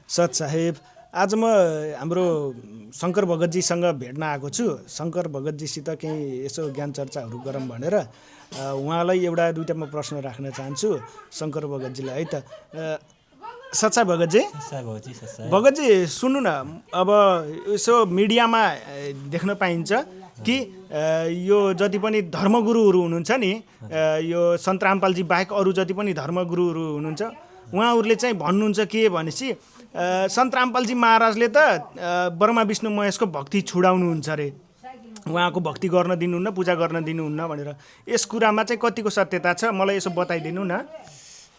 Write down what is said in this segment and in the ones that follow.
सत साहेब, आज म हाम्रो शङ्कर भगतजीसँग भेट्न आएको छु। शङ्कर भगतजीसित केही यसो ज्ञान चर्चाहरू गरौँ भनेर उहाँलाई एउटा दुईवटा म प्रश्न राख्न चाहन्छु शङ्कर भगतजीलाई है त। सच्चा भगतजी, भगतजी सुन्नु न, अब यसो मिडियामा देख्न पाइन्छ कि यो जति पनि धर्मगुरुहरू हुनुहुन्छ नि, यो सन्त रामपालजी बाहेक अरू जति पनि धर्मगुरुहरू हुनुहुन्छ, उहाँहरूले चाहिँ भन्नुहुन्छ के भनेपछि सन्त रामपालजी महाराजले त ब्रह्मा विष्णु महेशको भक्ति छुडाउनुहुन्छ अरे, उहाँको भक्ति गर्न दिनुहुन्न, पूजा गर्न दिनुहुन्न भनेर। यस कुरामा चाहिँ कतिको सत्यता छ, मलाई यसो बताइदिनु न।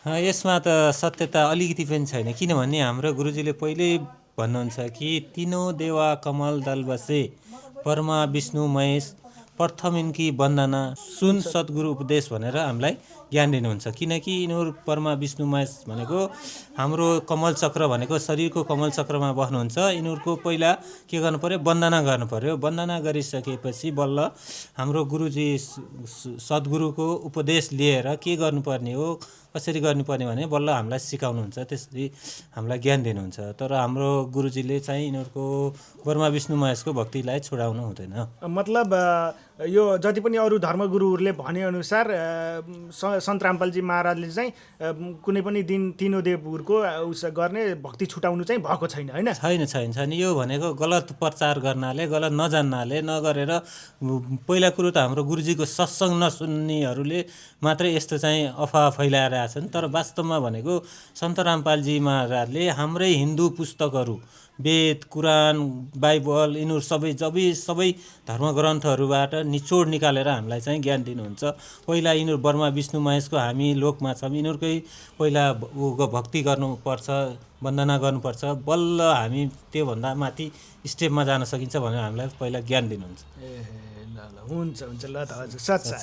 यसमा त सत्यता अलिकति पनि छैन, किनभने हाम्रो गुरुजीले पहिल्यै भन्नुहुन्छ कि तीनों देवा कमल दल बसे ब्रह्मा विष्णु महेश प्रथम इनकी वन्दना सुन सद्गुरु उपदेश भनेर हामीलाई ज्ञान दिनुहुन्छ। किनकि यिनीहरू ब्रह्मा विष्णु महेश भनेको हाम्रो कमल चक्र भनेको शरीरको कमल चक्रमा बस्नुहुन्छ। यिनीहरूको पहिला के गर्नु पर्यो, वन्दना गर्नु पर्यो। वन्दना गरिसकेपछि बल्ल हाम्रो गुरुजी सद्गुरुको उपदेश लिएर के गर्नुपर्ने हो, कसरी गर्नुपर्ने भने बल्ल हामीलाई सिकाउनुहुन्छ, त्यसरी हामीलाई ज्ञान दिनुहुन्छ। तर हाम्रो गुरुजीले चाहिँ यिनीहरूको ब्रह्मा विष्णु महेशको भक्तिलाई छोडाउनु हुँदैन। मतलब यो जति पनि अरू धर्मगुरुहरूले भनेअनुसार सन्त रामपालजी महाराजले चाहिँ कुनै पनि दिन तीनों देवहरूको उस गर्ने भक्ति छुटाउनु चाहिँ भएको छैन, होइन? छैन। यो भनेको गलत प्रचार गर्नाले, गलत नजान्नाले, नगरेर पहिला कुरो त हाम्रो गुरुजीको सत्सङ्ग नसुन्नेहरूले मात्रै यस्तो चाहिँ अफवाह फैलाइरहेछन्। तर वास्तवमा भनेको सन्त रामपालजी महाराजले हाम्रै हिन्दू पुस्तकहरू, वेद, कुरान, बाइबल, यिनीहरू सबै धर्मग्रन्थहरूबाट निचोड निकालेर हामीलाई चाहिँ ज्ञान दिनुहुन्छ। पहिला यिनीहरू ब्रह्मा विष्णु महेशको हामी लोकमा छौँ, यिनीहरूकै पहिला भक्ति गर्नुपर्छ, वन्दना गर्नुपर्छ, बल्ल हामी त्योभन्दा माथि स्टेपमा जान सकिन्छ भनेर हामीलाई पहिला ज्ञान दिनुहुन्छ। ए ल हुन्छ ल त हजुर, सच्चा।